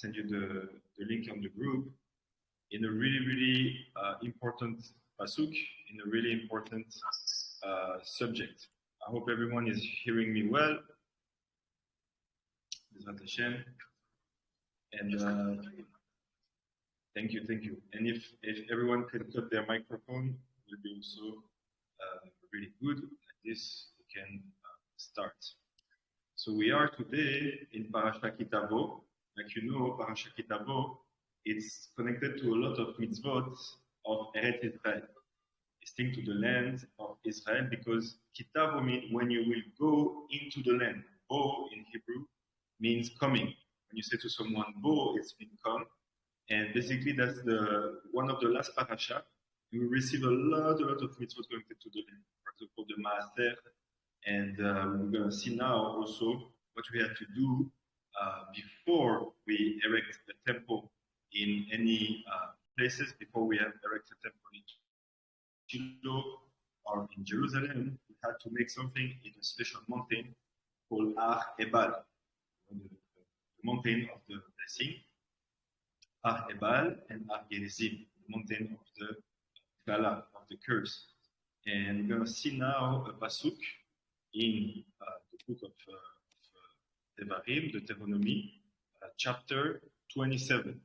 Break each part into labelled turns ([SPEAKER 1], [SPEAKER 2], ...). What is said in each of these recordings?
[SPEAKER 1] send you the link on the group, in a really important pasuk, in a really important subject. I hope everyone is hearing me well. And thank you. And if everyone can cut their microphone, it will be also really good. Like this, we can start. So we are today in PRASHAT KITABO. Like you know, PRASHAT KITABO, it's connected to a lot of mitzvot of Eretz Israel. It's linked to the land of Israel because KITABO means when you will go into the land. Bo in Hebrew means coming. When you say to someone, Bo, it's been come. And basically that's one of the last parasha. You will receive a lot of mitzvot connected to the land. For example, the Maaser. And we're going to see now also what we have to do before we erect a temple in any places, before we have erected a temple in Shiloh or in Jerusalem. We had to make something in a special mountain called Har Ebal, the mountain of the blessing. Har Ebal and Har Gerizim, the mountain of the Kala, of the curse. And we're going to see now a pasuk in the book of Devarim, Deuteronomy, chapter 27.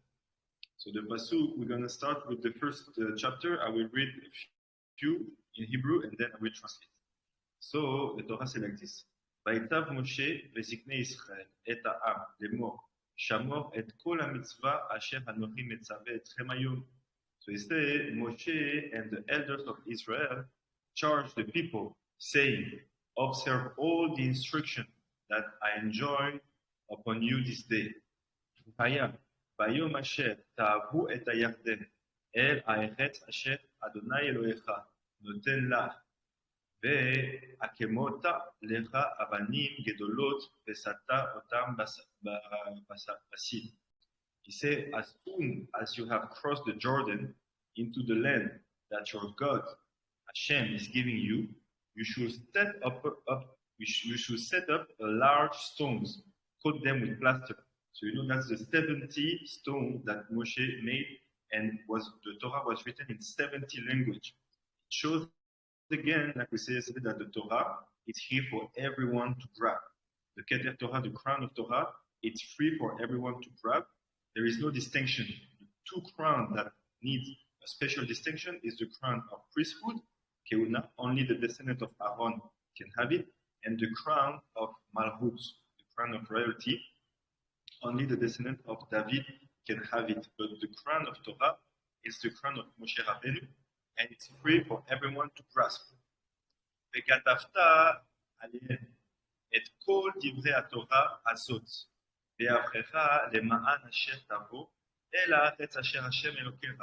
[SPEAKER 1] So the pasuk, we're going to start with the first chapter. I will read a few in Hebrew and then I will translate. So the Torah says like this: Vayitav Moshe v'ziknei Yisrael et ha'am lemor shamor et kol hamitzvah asher anochi metzaveh etchem hayom. So he said, Moshe and the elders of Israel charged the people, saying, observe all the instruction that I enjoin upon you this day. Bayom asher ta'avu et hayarden el ha'eretz asher Adonai Elohecha noten lach ve'akemota lecha avanim gedolot ve'sata otam basim. He said, as soon as you have crossed the Jordan into the land that your God Hashem is giving you, you should set up a large stones, coat them with plaster. So you know that's the 70 stone that Moshe made, and the Torah was written in 70 languages. It shows again, like we say yesterday, that the Torah is here for everyone to grab. The Keter Torah, the crown of Torah, it's free for everyone to grab. There is no distinction. The two crowns that need a special distinction is the crown of priesthood, Keuna, only the descendant of Aaron can have it, and the crown of Malchut, the crown of royalty, only the descendant of David can have it. But the crown of Torah is the crown of Moshe Rabbeinu, and it's free for everyone to grasp. וכתבת עליהם את כל דברי התורה הזאת, בעברך למען אשר תבוא, אל הארץ אשר השם אלוקיך,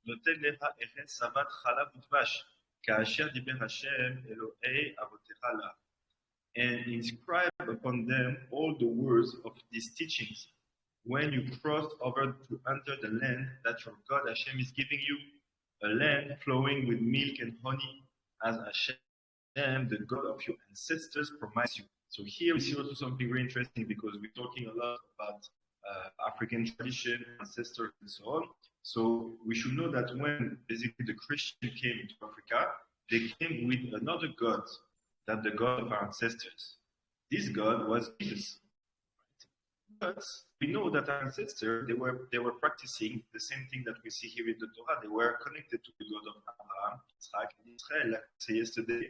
[SPEAKER 1] נותן לך ארץ זבת חלב ודבש, כאשר דיבר השם אלוהי אבותיך לה. And inscribe upon them all the words of these teachings when you cross over to enter the land that your God Hashem is giving you, a land flowing with milk and honey, as Hashem, the God of your ancestors, promised you. So here we see also something very interesting, because we're talking a lot about African tradition, ancestors, and so on. So we should know that when basically the Christian came into Africa, they came with another God than the God of our ancestors. This God was Jesus. But we know that our ancestors, they were practicing the same thing that we see here in the Torah. They were connected to the God of Abraham, Isaac, and Israel. Like I said yesterday,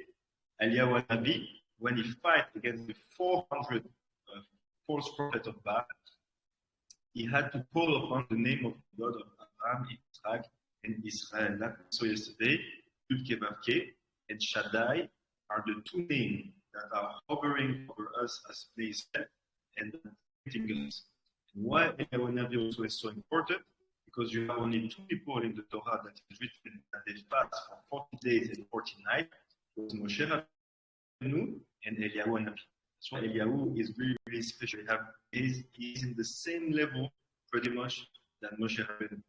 [SPEAKER 1] Eliyahu Nabi, when he fight against the 400 false prophets of Baal, he had to call upon the name of the God of Abraham, Isaac, and Israel. Like we saw yesterday, Yud Ke Vav Ke and Shaddai are the two names that are hovering over us as Israel and protecting us. And why Eliyahu Navi also is so important? Because you have only two people in the Torah that is written that they fast for 40 days and 40 nights. It was Moshe Rabbeinu and Eliyahu Navi. That's why Eliyahu is really, really special. He's in the same level pretty much than Moshe Rabbeinu.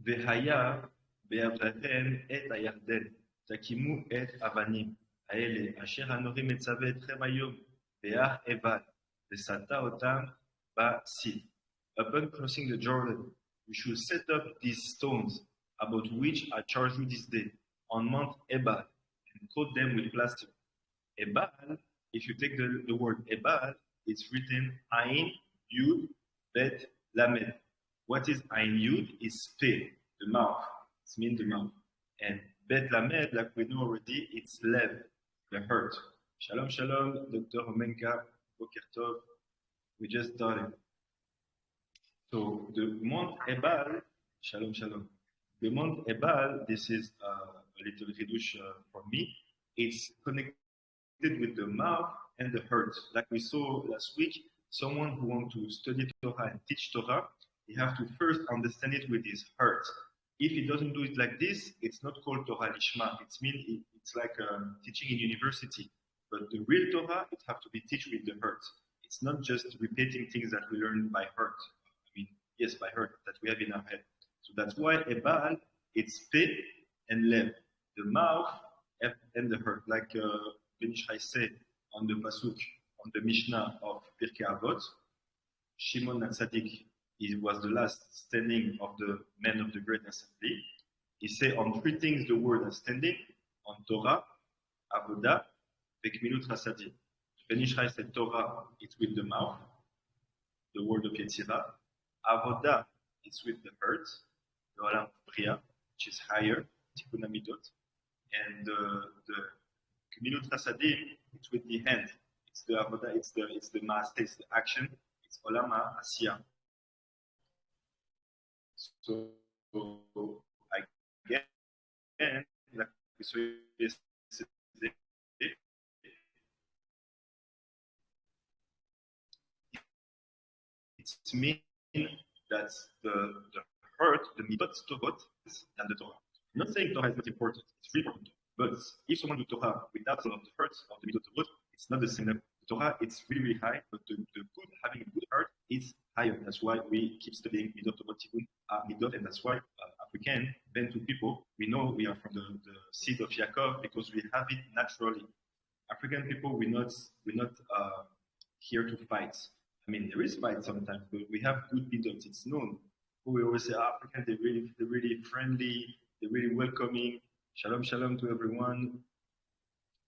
[SPEAKER 1] V'haya be'avratem et hayarden תקימו את אבנים האלה אשר אנוכי מצווה אתכם היום בהר עיבל וסתה אותם בסיד. Upon crossing the Jordan, you should set up these stones about which I charge you this day on Mount Ebal and coat them with plaster. Ebal, if you take the word Ebal, it's written Ain, Yud, Bet, Lamed. What is Ain Yud? Is Pe, the mouth. It means the mouth. And Bet Lamed, like we know already, it's Lev, the heart. Shalom, shalom, Dr. Omenka, Boker Tov. We just started. So the Mount Ebal, shalom, shalom. The Mount Ebal, this is a little reduce for me. It's connected with the mouth and the heart. Like we saw last week, someone who wants to study Torah and teach Torah, he has to first understand it with his heart. If he doesn't do it like this, it's not called Torah Lishma. It's like teaching in university. But the real Torah, it has to be taught with the heart. It's not just repeating things that we learn by heart. I mean, yes, by heart, that we have in our head. So that's why Ebal, it's Pe and Lev, the mouth and the heart. Like Ben Ishai said on the Pasuk, on the Mishnah of Pirkei Avot, Shimon HaTzadik, he was the last standing of the men of the Great Assembly. He said on three things the word is standing, on Torah, Avodah, Vekmilut Chasadim. Ben Ishai said Torah, it's with the mouth, the word of Yetzirah. Avodah, it's with the heart, the Olam Bria, which is higher, Tikkun Hamidot. And the Gemilut Chasadim, it's with the hand. It's the Avodah, it's the Maaseh, it's the action, it's Olam Asiyah. So again, like we saw yesterday, it means that the heart, the midot tovot, and the Torah. I'm not saying Torah is not important; it's really important. But if someone do Torah without some of the heart of the midot tovot, it's not the same level. Torah, it's really, really high, but the good, having a good heart is higher. That's why we keep studying midot tovot tikkun midot, and that's why African Bantu people, we know we are from the seed of Yaakov because we have it naturally. African people, we're not here to fight. I mean, there is fight sometimes, but we have good midot. It's known. We always say African, they're really friendly, they're really welcoming. Shalom, shalom to everyone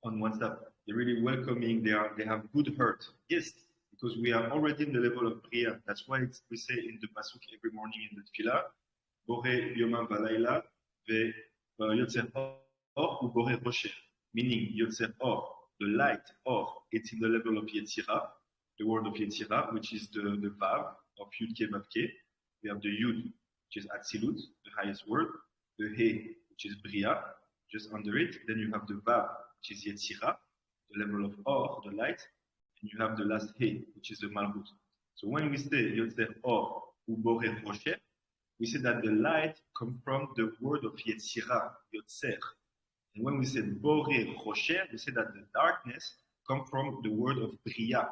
[SPEAKER 1] on WhatsApp. They're really welcoming. They have good heart. Yes, because we are already in the level of Bria. That's why we say in the pasuk every morning in the tefillah, Bore yomam valayla ve yotzer or ou bore rocher. Meaning yotzer or, the light or, it's in the level of Yetzirah, the word of Yetzirah, which is the Vav of Yud Ke Vav Ke. We have the Yud, which is Atzilut, the highest word, the He, which is Bria, just under it. Then you have the Vav, which is Yetzirah, the level of Or, the light, and you have the last He, which is the Malchut. So when we say Yotzer Or ou Bore Rocher, we say that the light comes from the word of Yetzirah, Yotzer. And when we say Bore Rocher, we say that the darkness comes from the word of Bria,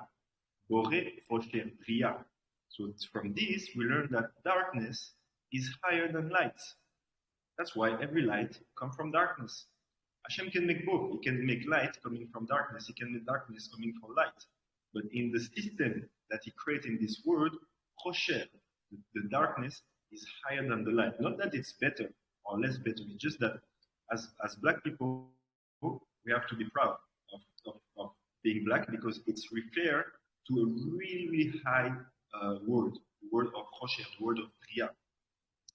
[SPEAKER 1] Bore Rocher, Bria. So from this, we learn that darkness is higher than light. That's why every light comes from darkness. Hashem can make both. He can make light coming from darkness. He can make darkness coming from light. But in the system that he created in this world, Rocher, the darkness is higher than the light. Not that it's better or less better. It's just that as Black people, we have to be proud of being Black because it's referred to a really, really high word, the word of Rocher, the word of Bria.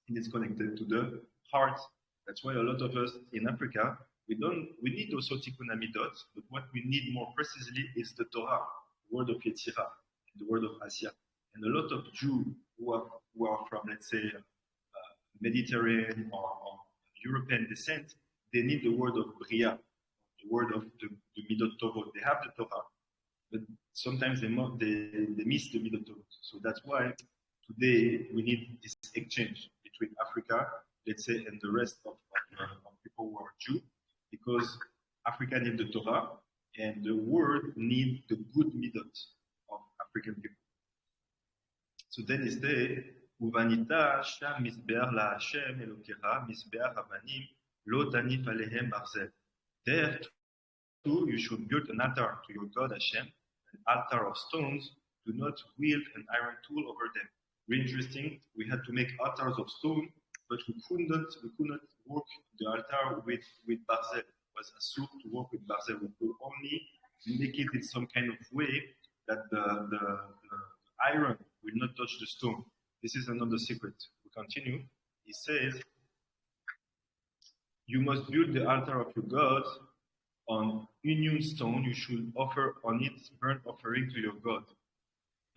[SPEAKER 1] And it's connected to the heart. That's why a lot of us in Africa, we need also Tikkun Hamidot, but what we need more precisely is the Torah, the word of Yetzirah, the word of Asiyah. And a lot of Jews who are from, let's say, Mediterranean or European descent, they need the word of Bria, the word of the Midot Tovot. They have the Torah, but sometimes they miss the Midot Tovot. So that's why today we need this exchange between Africa, let's say, and the rest of people who are Jew, because Africa needs the Torah, and the world needs the good midot of African people. So then it says, Uvanita sham misbeach la Hashem Elokecha misbeach avanim lo tanif alehem barzel. There too you should build an altar to your God Hashem, an altar of stones. Do not wield an iron tool over them. Really interesting. We had to make altars of stone, but we could not work the altar with barzel. It was asur to work with barzel. We could only make it in some kind of way that the iron will not touch the stone. This is another secret. We continue. He says, you must build the altar of your God on union stone. You should offer on it burnt offering to your God.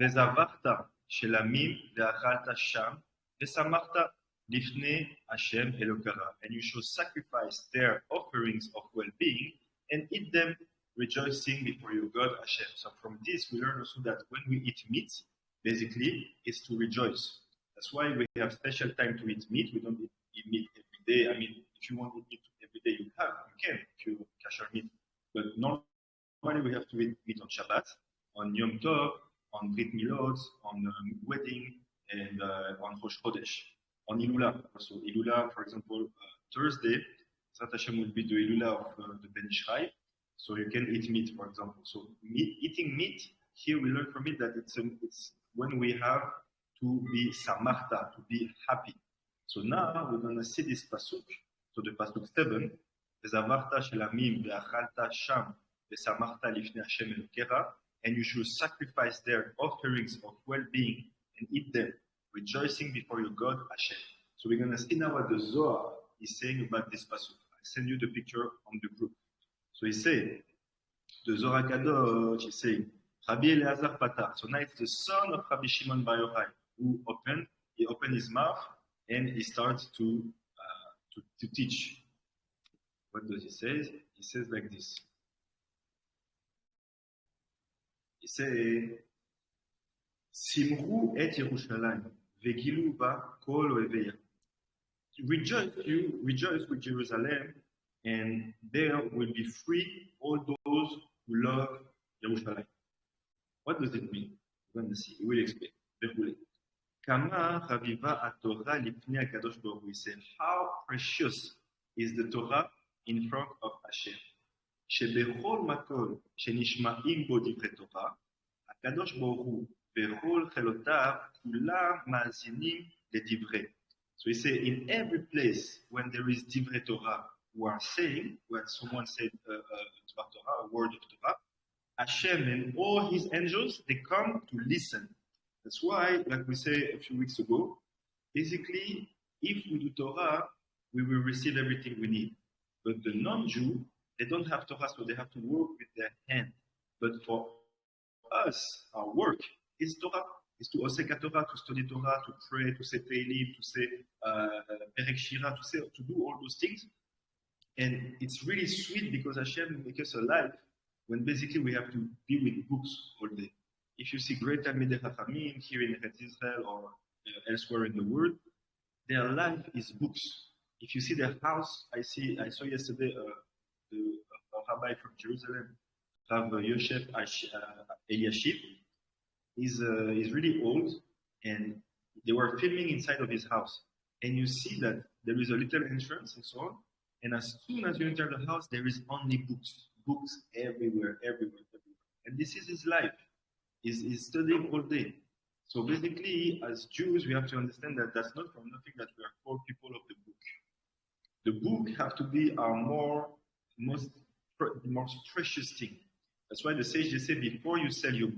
[SPEAKER 1] וזבחת של עמים ואכלת שם, ושמחת לפני השם אלוקיך. And you shall sacrifice their offerings of well-being and eat them rejoicing before your God Hashem. So from this we learn also that when we eat meat, basically it's to rejoice. That's why we have special time to eat meat. We don't eat meat every day. I mean, if you want to eat meat every day, you can if you kasher meat. But normally we have to eat meat on Shabbat, on Yom Tov, on Brit Milot, on wedding, and on Rosh Chodesh, on Ilula. Also, Ilula, for example, Thursday, Zat Hashem will be the Ilula of the Ben Ishrai, so you can eat meat, for example. So eating meat, here we learn from it that it's when we have to be samachta, to be happy. So now we're going to see this pasuk, so the pasuk 7, וזבחת של עמים ואכלת שם ושמחת לפני השם אלוקיך, and you should sacrifice their offerings of well-being and eat them, rejoicing before your God Hashem. So we're going to see now what the Zohar is saying about this pasuk. I send you the picture on the group. So he said, the Zohar Kadosh is saying, Rabbi Eliezer Patar. So now it's the son of Rabbi Shimon Bar Yochai who opened his mouth and he starts to teach. What does he say? He says like this. He says, Simru et Yerushalayim, vegilu ba kol oeveya. Rejoice with Jerusalem, and there will be free all those who love Jerusalem. What does it mean? We're going to see. We will explain. Kama chaviva haTorah lifnei HaKadosh Baruch Hu. He said, how precious is the Torah in front of Hashem. שבכל מקום שנשמעים בו דברי תורה, הקדוש ברוך הוא וכל חילותיו כולם מאזינים לדברי. So he say, in every place when there is divrei Torah, who are saying, when someone said Torah, a word of Torah, Hashem and all his angels, they come to listen. That's why, like we said a few weeks ago, basically, if we do Torah, we will receive everything we need. But the non-Jew, they don't have Torah, so they have to work with their hand. But for us, our work is Torah. Is to oseka Torah, to study Torah, to pray, to say Teilim, to say Perek Shira, to do all those things. And it's really sweet because Hashem makes us alive when basically we have to be with books all day. If you see great Talmidei Chachamim here in Eretz Israel or elsewhere in the world, their life is books. If you see their house, I saw yesterday a rabbi from Jerusalem, Rav Yosef Eliashiv. He's really old, and they were filming inside of his house. And you see that there is a little entrance and so on. And as soon as you enter the house, there is only books everywhere. And this is his life. He's studying all day. So basically, as Jews, we have to understand that that's not from nothing that we are called people of the book. The book have to be our most precious thing. That's why the sages say before you sell your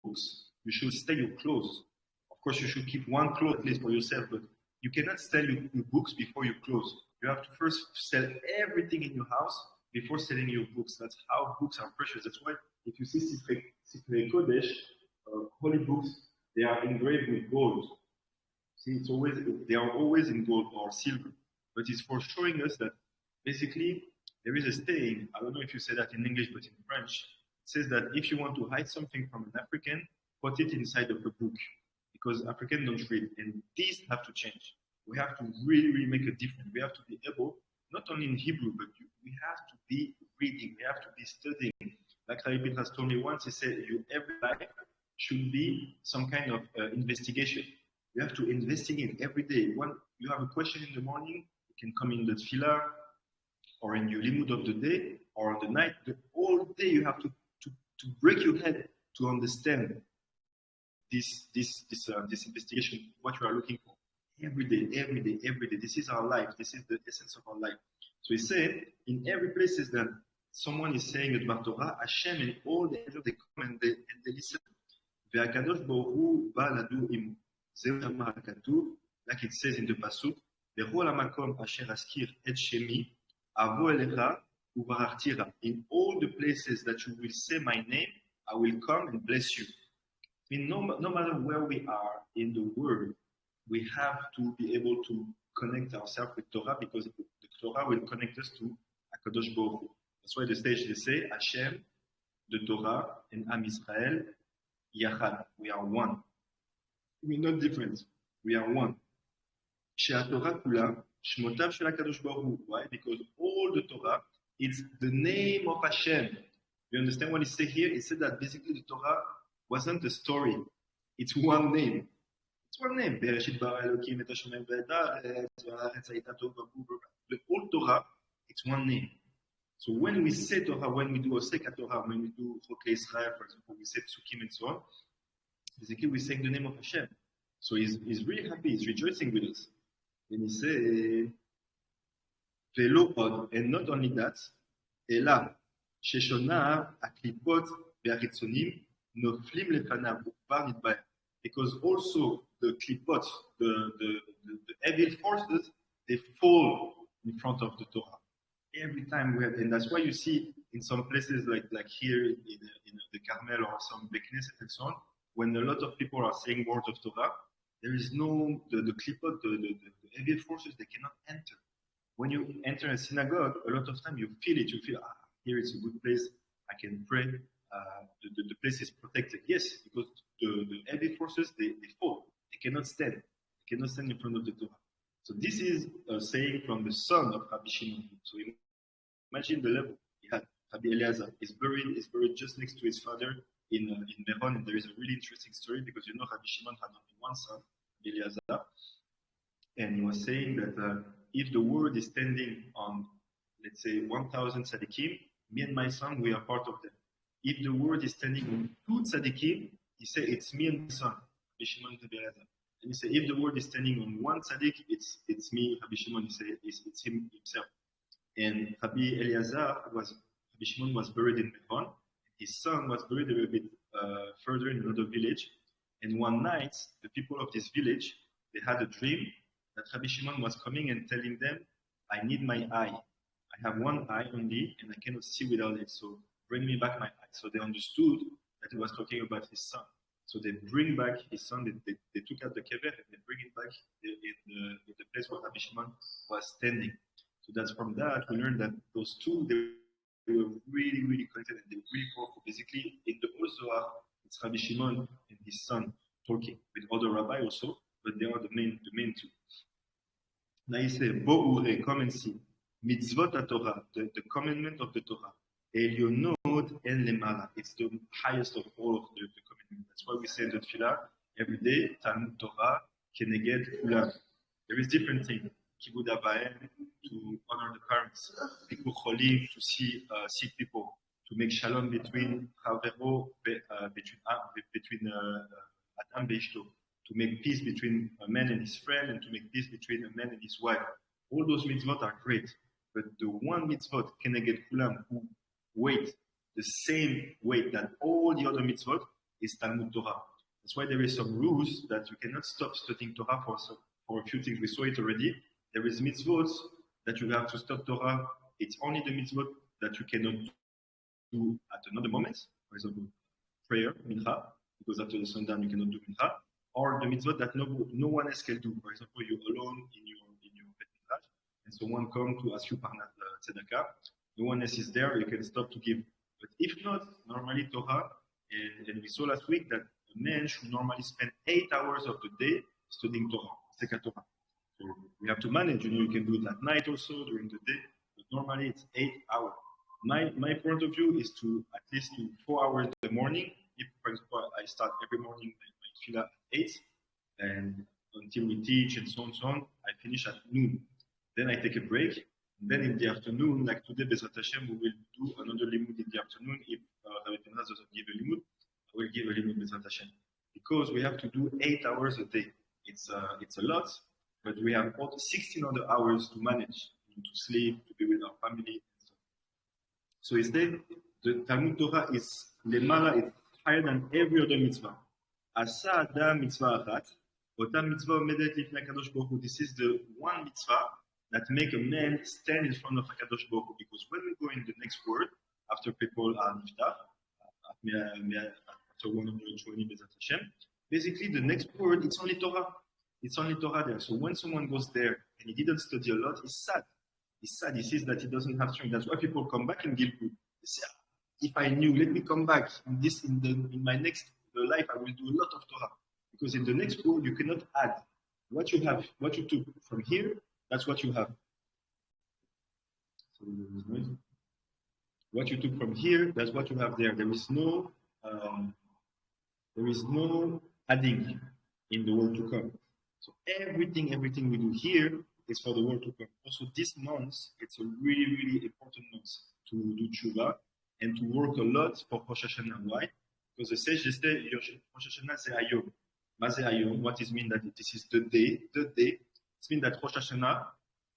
[SPEAKER 1] books, you should sell your clothes. Of course, you should keep one cloth at least for yourself, but you cannot sell your books before you close. You have to first sell everything in your house before selling your books. That's how books are precious. That's why if you see Sifrei Kodesh, holy books, they are engraved with gold. See, they are always in gold or silver. But it's for showing us that basically there is a saying, I don't know if you say that in English, but in French, it says that if you want to hide something from an African, put it inside of a book. Because Africans don't read. And these have to change. We have to really make a difference. We have to be able, not only in Hebrew, but we have to be reading. We have to be studying. Like Rabbi Pinchas told me once, he said, every life should be some kind of investigation. You have to investigate every day. When you have a question in the morning, you can come in the tefillah, or in your limud of the day, or on the night. The whole day you have to break your head to understand this investigation, what you are looking for. Every day, every day, every day. This is our life. This is the essence of our life. So he said, in every place that someone is saying the Dvar Torah, Hashem and all the angels, they come and they listen. והקדוש ברוך הוא בא לדור עמו. זהו אמר הכתוב, like it says in the pasuk, בכל המקום אשר אזכיר את שמי, אבוא אליך וברכתיך. In all the places that you will say my name, I will come and bless you. I mean, no matter where we are in the world, we have to be able to connect ourselves with Torah, because the Torah will connect us to HaKadosh Baruch Hu. That's why the stage they say, Hashem, the Torah, and Am Israel, Yachad. We are one. We're not different. We are one. שהתורה כולה, שמותיו של הקדוש ברוך הוא. Why? Because all the Torah, it's the name of Hashem. You understand what he said here? He said that basically the Torah wasn't a story. It's one name. It's one name. בראשית ברא אלוקים את השמיים ואת הארץ, והארץ הייתה טוב ובו. The whole Torah, it's one name. So when we say Torah, when we do Oseka Torah, when we do Chokei Israel, for example, we say Psukim and so on, basically we say the name of Hashem. So he's really happy, he's rejoicing with us. When he says, Velo od, and not only that, Ela, Sheshonav, Aklipot, Ve'aritzonim, Noflim Lefanav, Ukvar Nidbaer. Because also the Klipot, the evil forces, they fall in front of the Torah. Every time we have, and that's why you see in some places like here in the Carmel or some Beknesset and so on, when a lot of people are saying words of Torah, there is no, the klipot, the heavy forces, they cannot enter. When you enter a synagogue, a lot of time you feel it, you feel, here is a good place, I can pray, the place is protected. Yes, because the heavy forces, they fall, they cannot stand in front of the Torah. So this is a saying from the son of Rabbi Shimon. So imagine the level he had. Rabbi Eliezer is buried just next to his father in Meron, and there is a really interesting story because you know Rabbi Shimon had only one son, Rabbi Eliezer, and he was saying that if the world is standing on, let's say, 1,000 tzaddikim, me and my son, we are part of them. If the world is standing on 2 tzaddikim, he said it's me and my son, Rabbi Shimon and Rabbi Eliezer. And he said, if the world is standing on 1 tzaddik, it's me, Rabbi Shimon. He said, it's him himself. And Rabbi Shimon was buried in Meron. His son was buried a little bit further in another village. And one night, the people of this village, they had a dream that Rabbi Shimon was coming and telling them, I need my eye. I have one eye only, and I cannot see without it. So bring me back my eye. So they understood that he was talking about his son. So they bring back his son, they took out the kever and they bring it back in the place where Rabbi Shimon was standing. So that's from that we learned that those two, they were really, really connected and they were really powerful. Basically, in the Old Zohar, it's Rabbi Shimon and his son talking with other rabbis also, but they are the main two. Now he says, Bo ure, come and see. Mitzvot HaTorah, the commandment of the Torah. Elionot en lemala. It's the highest of all of the commandments. That's why we say the tefillah every day, Talmud Torah, Keneged Kulam. There is different things. Kibud Avaim, to honor the parents. Bikur Cholim, to see sick people. To make shalom between Chavero, between Adam Beishto. To make peace between a man and his friend, and to make peace between a man and his wife. All those mitzvot are great. But the one mitzvot, Keneged Kulam, who weight, the same weight that all the other mitzvot, is Talmud Torah. That's why there is some rules that you cannot stop studying Torah for a few things. We saw it already. There is mitzvot that you have to stop Torah. It's only the mitzvot that you cannot do at another moment. For example, prayer, mincha, because after the sundown you cannot do mincha. Or the mitzvot that no one else can do. For example, you're alone in your Bet Midrash, and someone comes to ask you parnat tzedakah. No one else is there, you can stop to give. But if not, normally Torah, and we saw last week that a man should normally spend 8 hours of the day studying Torah, Seka Torah. So we have to manage, you can do it at night also, during the day, but normally it's 8 hours. My point of view is to at least do 4 hours in the morning. If, for example, I start every morning my tefillah at 8, and until we teach and so on, I finish at noon. Then I take a break. Then in the afternoon, like today, Bezrat Hashem, we will do another limud in the afternoon. If Rabbi Pinchas doesn't give a limud, I will give a limud Bezrat Hashem. because we have to do 8 hours a day. It's a lot, but we have 16 other hours to manage, to sleep, to be with our family. So instead, the Talmud Torah is lemala, is higher than every other mitzvah. Asa adam mitzvah achat, ota mitzvah omedet lifnei HaKadosh Baruch Hu. This is the one mitzvah that make a man stand in front of HaKadosh Baruch Hu. Because when we go in the next word, after people are niftar, after 120 Bezat Hashem, basically the next word, it's only Torah. It's only Torah there. So when someone goes there and he didn't study a lot, he's sad. He's sad. He sees that he doesn't have strength. That's why people come back in Gilgul. They say, if I knew, let me come back. In my next life, I will do a lot of Torah. Because in the next word, you cannot add. What you have, what you took from here, that's what you have. So what you took from here, that's what you have there. There is no adding in the world to come. So everything we do here is for the world to come. Also, this month, it's a really, really important month to do tshuva and to work a lot for Rosh Hashanah. Why? Because the sage just said, Rosh Hashanah c'est Hayom. Mazeh Hayom, what is mean that this is the day? It means that Rosh Hashanah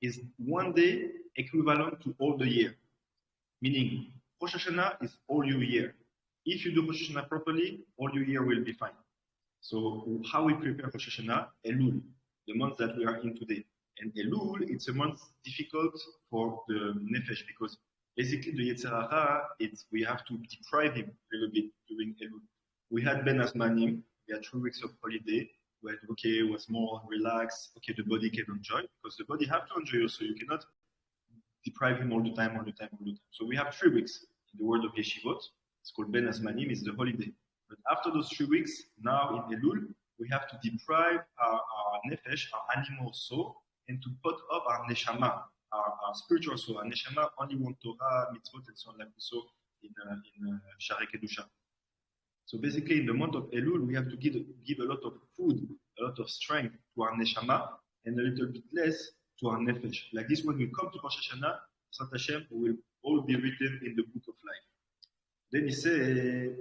[SPEAKER 1] is one day equivalent to all the year. Meaning, Rosh Hashanah is all your year. If you do Rosh Hashanah properly, all your year will be fine. So how we prepare Rosh Hashanah? Elul, the month that we are in today. And Elul, it's a month difficult for the Nefesh because basically the Yetzer Hara, we have to deprive him a little bit during Elul. We had Ben Azmanim, we had 3 weeks of holiday, where it was more relaxed, the body can enjoy, because the body have to enjoy also, you cannot deprive him all the time. So we have 3 weeks in the world of Yeshivot, it's called Ben Azmanim, it's the holiday. But after those 3 weeks, now in Elul, we have to deprive our Nefesh, our animal soul, and to put up our neshama, our spiritual soul. Our neshama only want Torah, mitzvot, and so on, like we saw in Sha'arei Kedusha. So basically, in the month of Elul, we have to give a lot of food, a lot of strength to our neshama, and a little bit less to our nefesh. Like this, when we come to Rosh Hashanah, Sat Hashem will all be written in the book of life. Then he says,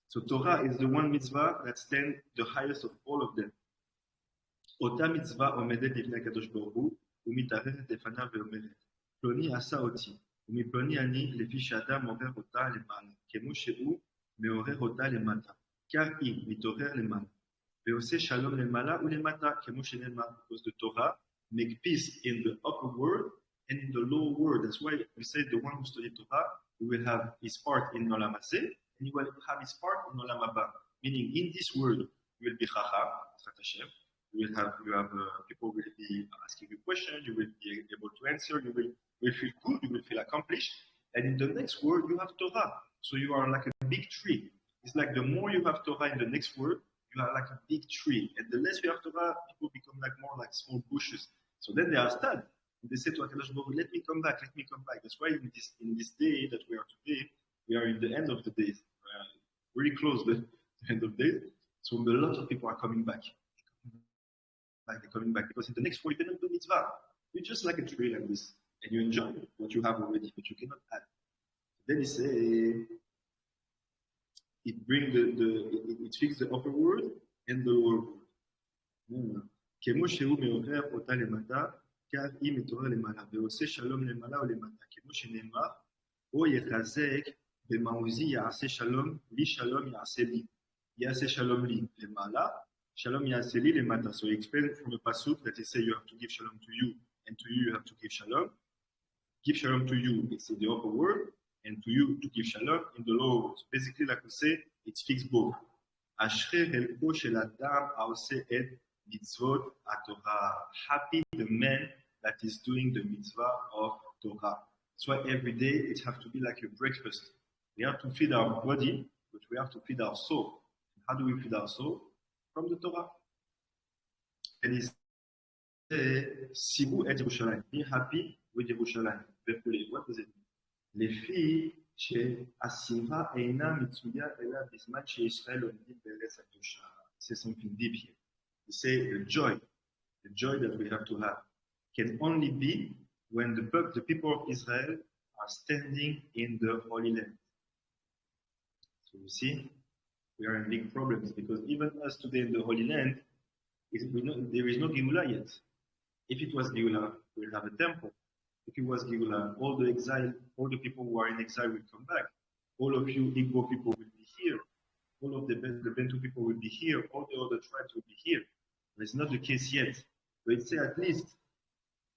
[SPEAKER 1] so Torah is the one mitzvah that stands the highest of all of them. אותה מצווה עומדת לפני הקדוש ברוך הוא, ומתערערת לפניו ואומרת, פלוני עשה אותי, ומפלוני אני, לפי שאדם מעורר אותה למעלה, כמו שהוא מעורר אותה למטה, car היא מתעורר למעלה, ועושה שלום למעלה ולמטה, כמו שנאמר, because the Torah make peace in the upper world and in the lower world. That's why we say the one who studies Torah, he will have his part in Olam Hazeh, and he will have his part in Olam Haba. Meaning, in this world, you will be chacham, Sat Hashem. You have people will be asking you questions, you will be able to answer, you will feel good, you will feel accomplished. And in the next world, you have Torah. So you are like a big tree. It's like the more you have Torah in the next world, you are like a big tree. And the less you have Torah, people become more like small bushes. So then they are sad. They say to HaKadosh Baruch Hu, let me come back. That's why in this day that we are today, we are in the end of the days. Really close to the end of the day. So a lot of people are coming back. They're coming back because in the next 40 you cannot do mitzvah. You're just like a tree like this, and you enjoy what you have already, but you cannot add. Then he say it fixes the upper world and the lower world. כמו שהוא מעורר אותה למטה, כך היא מתעורר למעלה, ועושה שלום למעלה ולמטה, כמו שנאמר, או יחזק במעוזי יעשה שלום, לי שלום יעשה לי, יעשה שלום לי למעלה, Shalom Yaseli le mata. So he explained from the pasuk that he said you have to give shalom to you, and to you have to give shalom. Give shalom to you, it's in the upper world, and to you to give shalom in the lower world. So basically, like we say, it's fixed both. Ashre helko shel adam haoseh et mitzvot haTorah. Happy the man that is doing the mitzvah of Torah. That's why every day it has to be like a breakfast. We have to feed our body, but we have to feed our soul. How do we feed our soul? From the Torah. And he says, Sibu et Yerushalayim. Be happy with Yerushalayim. What does it mean? לפי שהשמחה אינה מצויה אלא בזמן שישראל עומדים בארץ הקדושה. Say something deep here. He says the joy that we have to have can only be when the people of Israel are standing in the Holy Land. So you see, We are in big problems because even us today in the Holy Land, there is no Geula yet. If it was Geula, we'll have a temple. If it was Geula, all the people who are in exile will come back. All of you Igbo people will be here. All of the Bantu people will be here. All the other tribes will be here. But it's not the case yet. So it says at least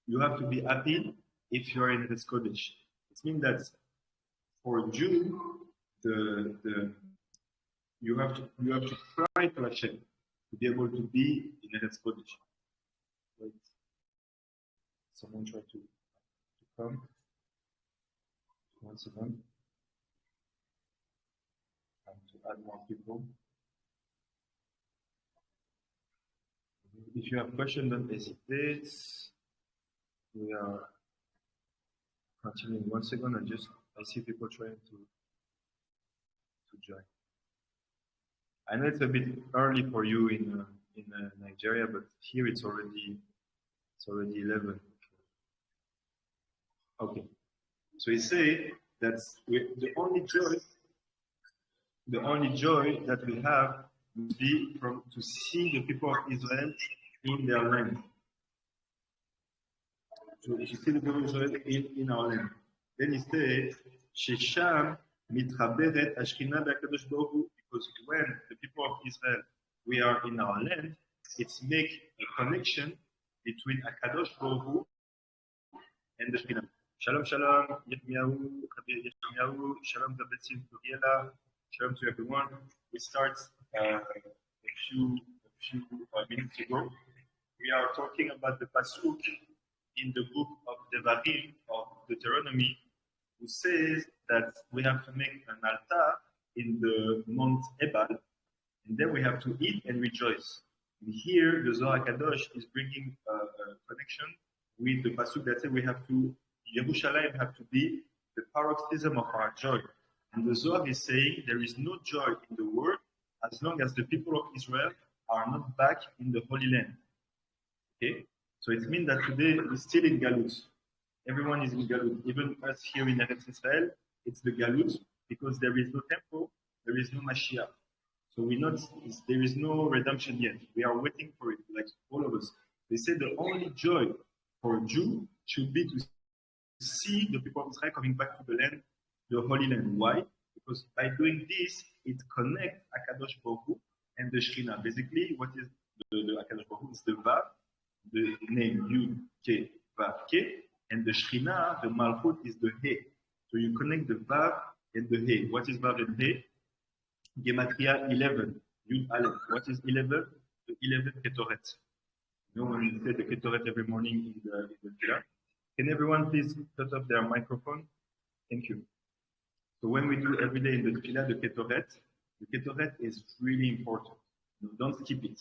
[SPEAKER 1] you have to be happy if you are in Eretz Kodesh. It means that for a Jew, you have to cry to Hashem to be able to be in Eretz Kodesh. Wait. Someone try to come. Once again. And to add more people. If you have questions, don't hesitate. We are continuing. 1 second. I see people trying to join. I know it's a bit early for you in Nigeria, but here it's already 11. Okay. So he say that the only joy that we have would be to see the people of Israel in their land. So to see the people of Israel in our land. Then he says, Shesham mitraberet ashkina be'akadosh baruch hu, because when the people of Israel, we are in our land, it's make a connection between Akadosh Baruch Hu and the Shekhinah. Shalom, shalom, Yirmiyahu, Chabir Yirmiyahu, shalom, Zabetzin, Turiela, shalom to everyone. We start a few minutes ago. We are talking about the pasuk in the book of Devarim, of Deuteronomy, who says that we have to make an altar in the Mount Ebal, and then we have to eat and rejoice. And here, the Zohar Kadosh is bringing a connection with the pasuk that says Yerushalayim have to be the paroxysm of our joy. And the Zohar is saying there is no joy in the world as long as the people of Israel are not back in the Holy Land. Okay? So it means that today we're still in Galut. Everyone is in Galut. Even us here in Eretz Israel, it's the Galut because there is no temple, there is no Mashiach. So there is no redemption yet. We are waiting for it, like all of us. They say the only joy for a Jew should be to see the people of Israel coming back to the land, the Holy Land. Why? Because by doing this, it connects Akadosh Baruch Hu and the Shekhinah. Basically, what is the Akadosh Baruch Hu is the Vav, the name Yud, Ke, Vav, Ke, and the Shekhinah, the Malchut, is the He. So you connect the Vav and the He. What is Vav and He? Gematria 11, Yud Aleph. What is 11? The 11 Ketoret. You know when you say the Ketoret every morning in the Tefillah. Can everyone please cut off their microphone? Thank you. So when we do every day in the Tefillah, the Ketoret is really important. Don't skip it.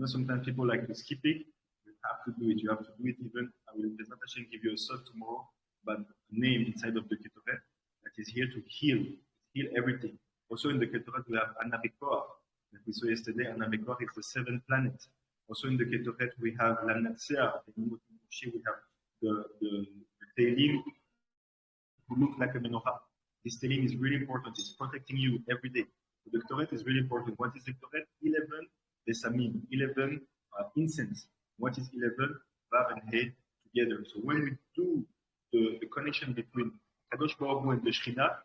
[SPEAKER 1] Sometimes people like to skip it. You have to do it. You have to do it even. I will give you a thought tomorrow, but name inside of the Ketoret that is here to heal everything. Also in the Ketoret, we have Anabecoach, that we saw yesterday. Anabecoach is the 7th planet. Also in the Ketoret, we have Lanatsea. We have the Teilim who look like a menorah. This Teilim is really important. It's protecting you every day. The Ketoret is really important. What is the Ketoret? 11 Besamim, 11 incense. What is 11? Vav and He together. So when we do the connection between Kadosh Baruch Hu and the Shekhinah,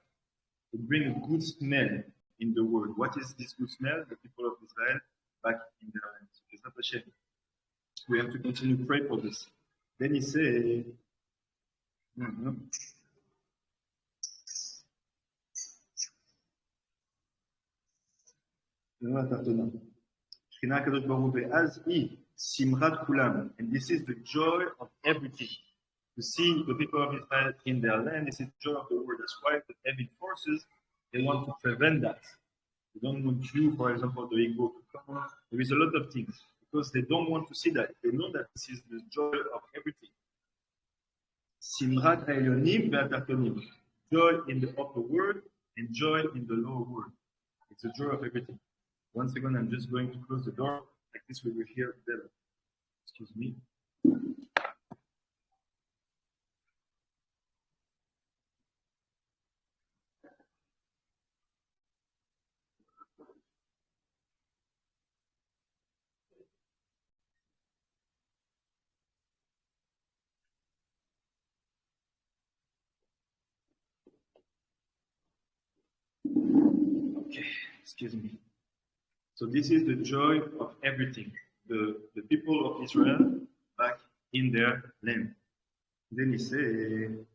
[SPEAKER 1] it brings a good smell in the world. What is this good smell? The people of Israel back in their land. So it's not a shame. We have to continue to pray for this. Then he said, and this is the joy of everything. To see the people of Israel in their land, this is the joy of the world. That's why the heavy forces, they want to prevent that. They don't want you, for example, the Igbo to come. There is a lot of things because they don't want to see that. They know that this is the joy of everything. Simrat ha'elyonim ve'atachtonim. Joy in the upper world and joy in the lower world. It's the joy of everything. Once again, I'm just going to close the door. Like this, we will hear better. Excuse me. Okay, excuse me. So this is the joy of everything. The people of Israel back in their land. Then he said,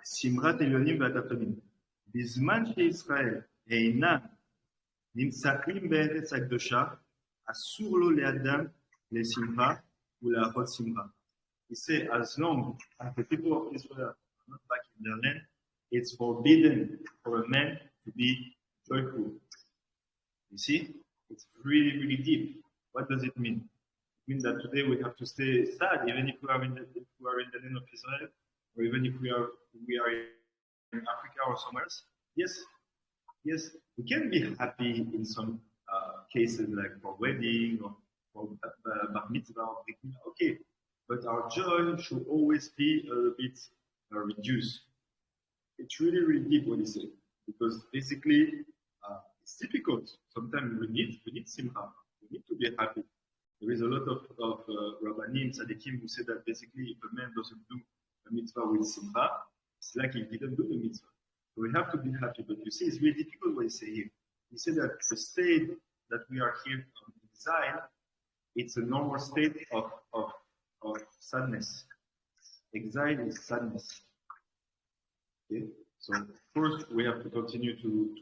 [SPEAKER 1] Simrat Elyonim V'Atatonim. בזמן שישראל אינם נמצאים בארץ הקדושה, אסור לו לאדם לשמחה ולאכול שמחה. He said, as long as the people of Israel are not back in their land, it's forbidden for a man to be joyful. You see, it's really, really deep. What does it mean? It means that today we have to stay sad, even if we are in the land of Israel, or even if we are in Africa or somewhere else. Yes, we can be happy in some cases, like for wedding or for bar mitzvah or okay, but our joy should always be a little bit reduced. It's really, really deep what he said, because basically it's difficult. Sometimes we need simcha. We need to be happy. There is a lot of rabbanim, tzaddikim who say that basically if a man doesn't do a mitzvah with simcha, it's like he didn't do the mitzvah. So we have to be happy. But you see, it's really difficult what he said here. He said that the state that we are here in exile, it's a normal state of sadness. Exile is sadness. Okay? So first we have to continue to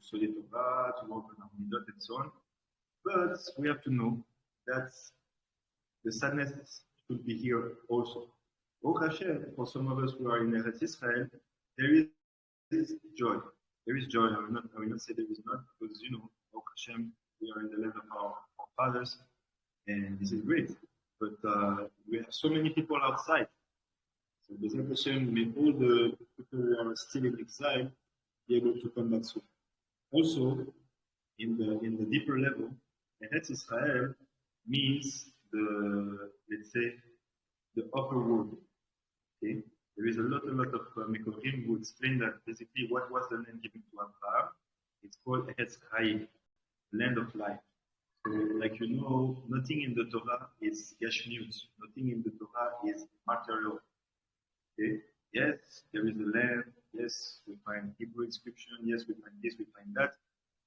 [SPEAKER 1] study Torah, to work on our midot and so on. But we have to know that the sadness should be here also. For some of us who are in Eretz Israel, there is joy. There is joy. I will not say there is not, because Baruch Hashem, we are in the land of our fathers, and this is great. But we have so many people outside. So Baruch Hashem, may all the people who are still in exile be able to come back soon. Also, in the deeper level, Eretz Israel means let's say, the upper world. Okay? There is a lot of Mekorim who explain that basically what was the land given to Abraham. It's called Eretz Chaim, land of life. So, like nothing in the Torah is Gashmiut. Nothing in the Torah is material. Okay? Yes, there is a land. Yes, we find Hebrew inscription. Yes, we find this, we find that.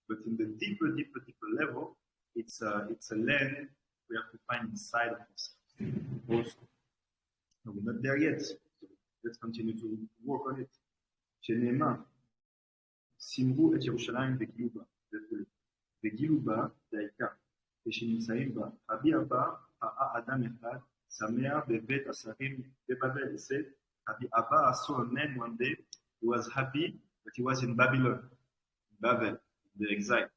[SPEAKER 1] But in the deeper level, it's a land we have to find inside of us. Also, no, we're not there yet. So let's continue to work on it. שנאמר, שימרו את ירושלים וגילו בה. וגילו בה זה העיקר. כשנמצאים בה, רבי אבא ראה אדם אחד שמח בבית השרים בבבל. He said, Rabbi Abba saw a man one day who was happy, but he was in Babylon, Babel, the exile.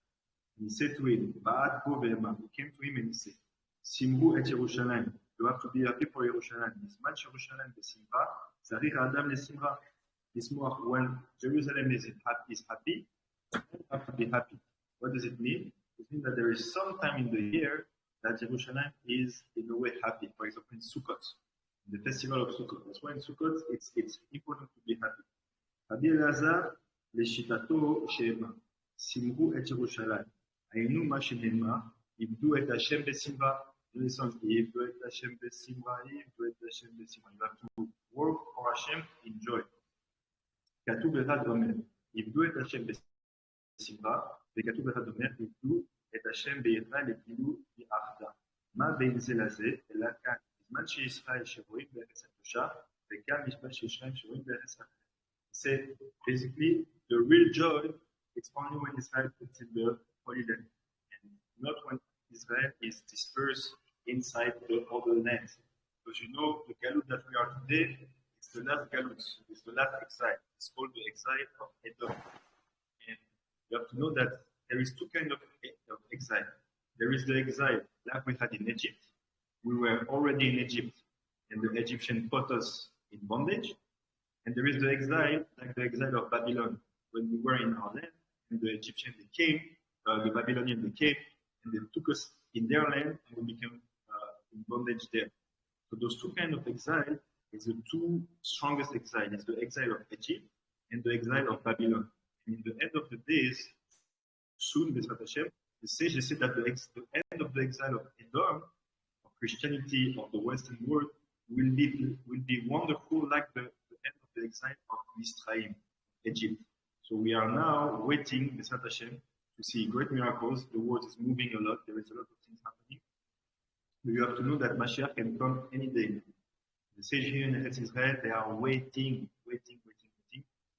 [SPEAKER 1] And he said to him, Ba'at bo ve'ema. He came to him and he said, Simru et Yerushalayim. You have to be happy for Yerushalayim. Bisman Yerushalayim besimra, zarich adam lesimra. When Jerusalem is happy, you have to be happy. What does it mean? It means that there is some time in the year that Jerusalem is in a way happy. For example, in Sukkot, the festival of Sukkot. That's why in Sukkot it's important to be happy. Rabbi Elazar leshitato sheema simru et Yerushalayim. Ayinu ma shenema ibdu et Hashem besimra. Listen, ibdu et Hashem besimra. Ibdu et Hashem besimra. You have to work for Hashem in joy. כתוב אחד אומר, עבדו את השם בשמחה, וכתוב אחד אומר, עבדו את השם ביחד לגילו יחדה. מה בין זה לזה, אלא כאן, בזמן שישראל שרואים בארץ הקדושה, וכאן בזמן שישראל שרואים בארץ אחרת. So basically, the real joy is only when Israel puts in the Holy Land, and not when Israel is dispersed inside the other lands. Because the galut that we are today, it's the last galut, it's the last exile. It's called the exile of Edom. And you have to know that there is two kinds of exile. There is the exile like we had in Egypt. We were already in Egypt, and the Egyptians put us in bondage. And there is the exile like the exile of Babylon, when we were in our land, and the Egyptians came, the Babylonians came, and they took us in their land, and we became in bondage there. So those two kinds of exile is the two strongest exile. It's the exile of Egypt and the exile of Babylon. And in the end of the days, soon, B'ezrat Hashem, the sages say that the end of the exile of Edom, of Christianity, of the Western world, will be wonderful like the end of the exile of Misraim, Egypt. So we are now waiting, B'ezrat Hashem, to see great miracles. The world is moving a lot. There is a lot of things happening. But you have to know that Mashiach can come any day. The sage here in Eretz Israel, they are waiting,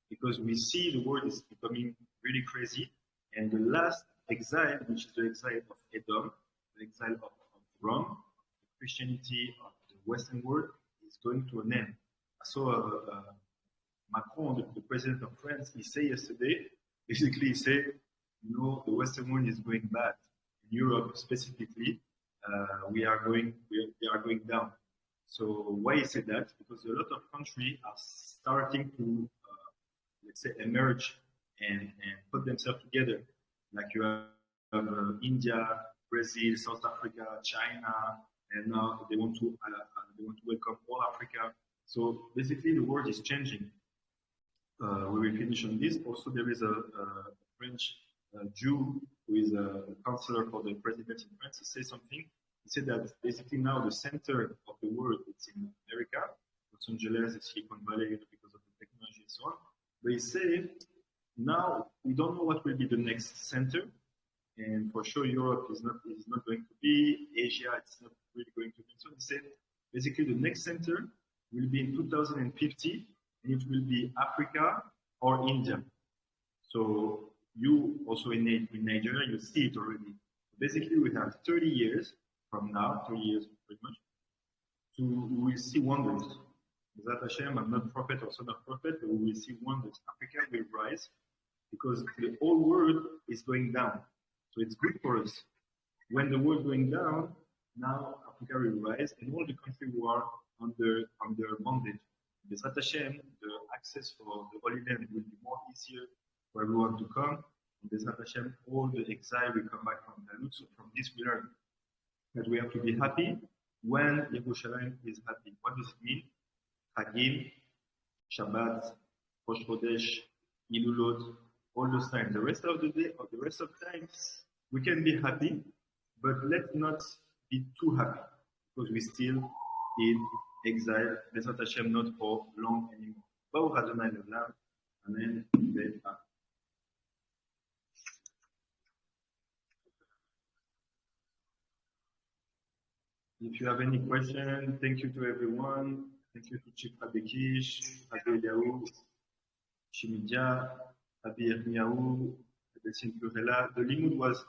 [SPEAKER 1] because we see the world is becoming really crazy. And the last exile, which is the exile of Edom, the exile of Rome, of Christianity, of the Western world, is going to an end. I saw Macron, the president of France, he said yesterday, basically he said, you know, the Western world is going bad. In Europe specifically, we are going down. So why he said that? Because a lot of countries are starting to, let's say, emerge and put themselves together. Like you have India, Brazil, South Africa, China, and now they want to welcome all Africa. So basically, the world is changing. We will finish on this. Also, there is a French Jew who is a counselor for the president in France. He said something. He said that basically now the center of the world is in America, Los Angeles, Silicon Valley, because of the technology and so on. But he said now we don't know what will be the next center, and for sure Europe is not going to be. Asia, it's not really going to be. So he said basically the next center will be in 2050, and it will be Africa or India. So you also in Nigeria, you see it already. Basically, we have 30 years from now, 30 years pretty much, we will see wonders. B'ezrat Hashem, I'm not prophet or son of prophet, but we will see wonders. Africa will rise because the whole world is going down. So it's good for us. When the world is going down, now Africa will rise, and all the countries who are under bondage. B'ezrat Hashem, the access for the Holy Land will be more easier for everyone to come. B'ezrat Hashem, all the exile will come back from Galut. So from this we learn that we have to be happy when Yerushalayim is happy. What does it mean? Hagim, Shabbat, Rosh Chodesh, Ilulot, all those times. The rest of the day, or the rest of time, we can be happy, but let's not be too happy, because we're still in exile. B'ezrat Hashem, not for long anymore. Baruch Adonai Le'olam. Amen. Amen. If you have any question, thank you to everyone. Thank you to Chief Anabecoach, Rabbi Eliaou, Shimidia, Rabbi Yirmiyahu, Delsin Plurella. The limud was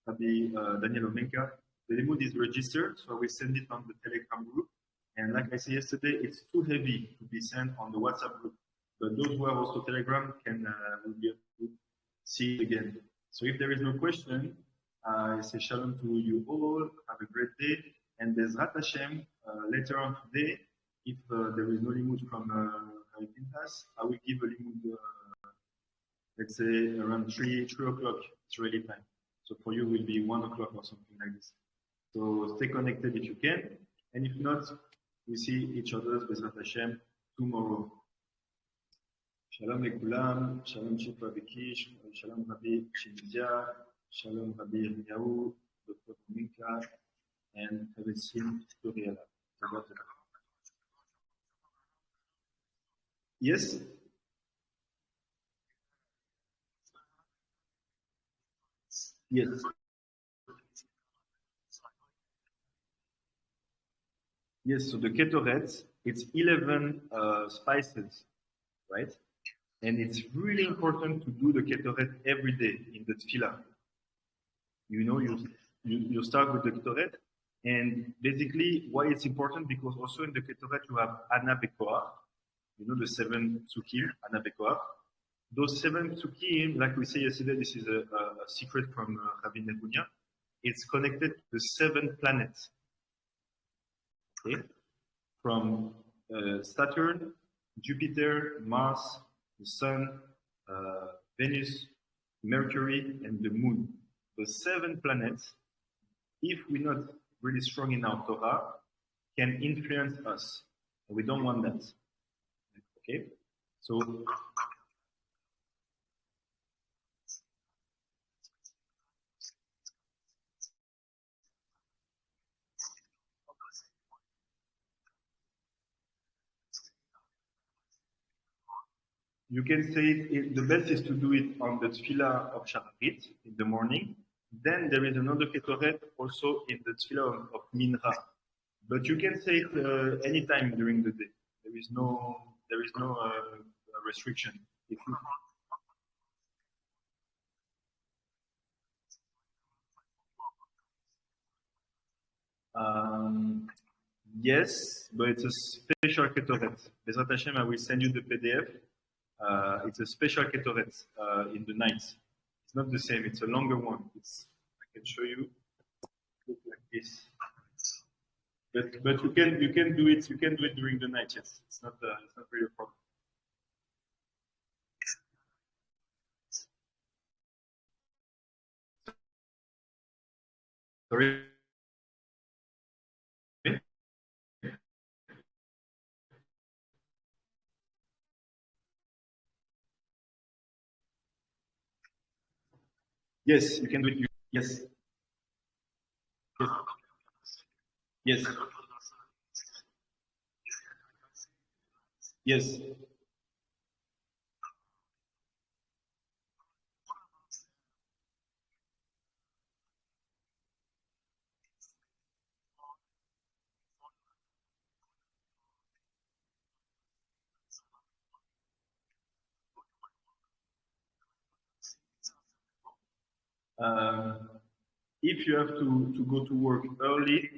[SPEAKER 1] Rabbi Daniel Omenka. The limud is registered, so we send it on the Telegram group. And like I said yesterday, it's too heavy to be sent on the WhatsApp group. But those who have also Telegram will be able to see it again. So if there is no question, I say shalom to you all. Have a great day. And B'ezrat Hashem, later on today, if there is no limud from Rabbi Pinchas, I will give a limud, let's say around 3 o'clock Israeli time. So for you, it will be 1 o'clock or something like this. So stay connected if you can. And if not, we see each other, B'ezrat Hashem, tomorrow. Shalom lekulam, shalom Chief Anabecoach, shalom Rabbi Shimidia, shalom Rabbi Yirmiyahu, Dr. Minka, and Delsin Plurella. Yes? Yes. Yes, so the ketoret, it's 11 spices, right? And it's really important to do the ketoret every day in the tefillah. You know, you start with the ketoret, and basically why it's important, because also in the ketoret you have Anabecoach, you know, the 7 psukim, Anabecoach. Those 7 psukim, like we said yesterday, this is a secret from Rabbi Nehunya. It's connected to the 7 planets. Okay? From Saturn, Jupiter, Mars, the Sun, Venus, Mercury, and the Moon. The 7 planets, if we're not really strong in our Torah, can influence us. And we don't want that. Okay? So, You can say the best is to do it on the tefillah of Shacharit in the morning. Then there is another ketoret also in the tefillah of Mincha. But you can say it anytime during the day. There is no restriction. If you, yes, but it's a special ketoret. Bezrat Hashem, I will send you the PDF. It's a special ketoret in the night. It's not the same. It's a longer one. I can show you. Look like this. But you can do it. You can do it during the night. Yes, it's not really a problem. Sorry. Yes, you can do it. Yes. Yes. Yes. Yes. If you have to go to work early,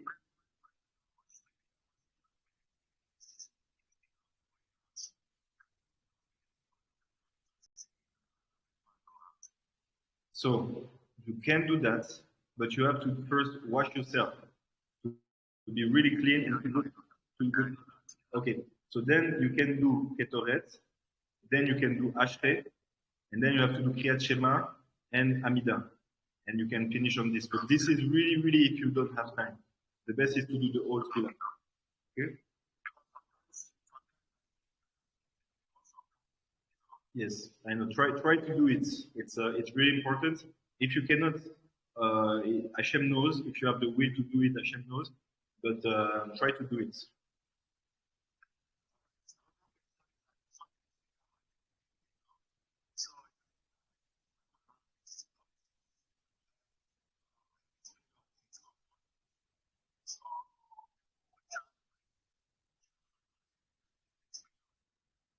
[SPEAKER 1] so you can do that, but you have to first wash yourself to be really clean and to go. Okay, so then you can do ketoret, then you can do ashre, and then you have to do kriyat shema and amida, and you can finish on this. But this is really if you don't have time. The best is to do the whole tefillah. Okay. Yes, I know. Try to do it. It's really important. If you cannot, uh, Hashem knows. If you have the will to do it, Hashem knows. But try to do it.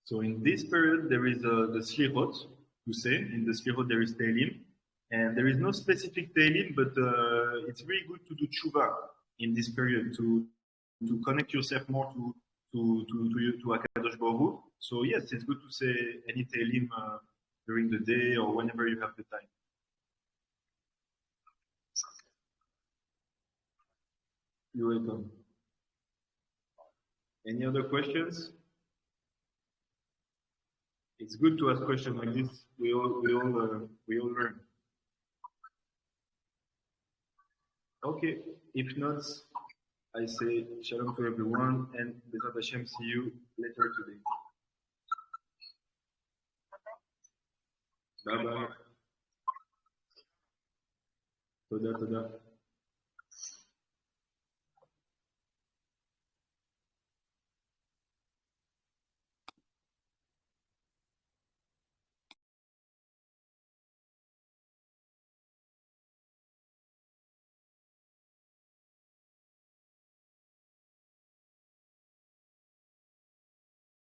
[SPEAKER 1] So in this period, there is the Sfirot, to say. In the Sfirot, there is Tehillim. And there is no specific Tehillim, but it's really good to do tshuva in this period to connect yourself more to Hakadosh Baruch Hu. So yes, it's good to say any Tehillim during the day or whenever you have the time. You're welcome. Any other questions? It's good to ask questions like this. We all learn. Okay. If not, I say shalom to everyone and Bezrat Hashem see you later today. Bye bye. Toda toda.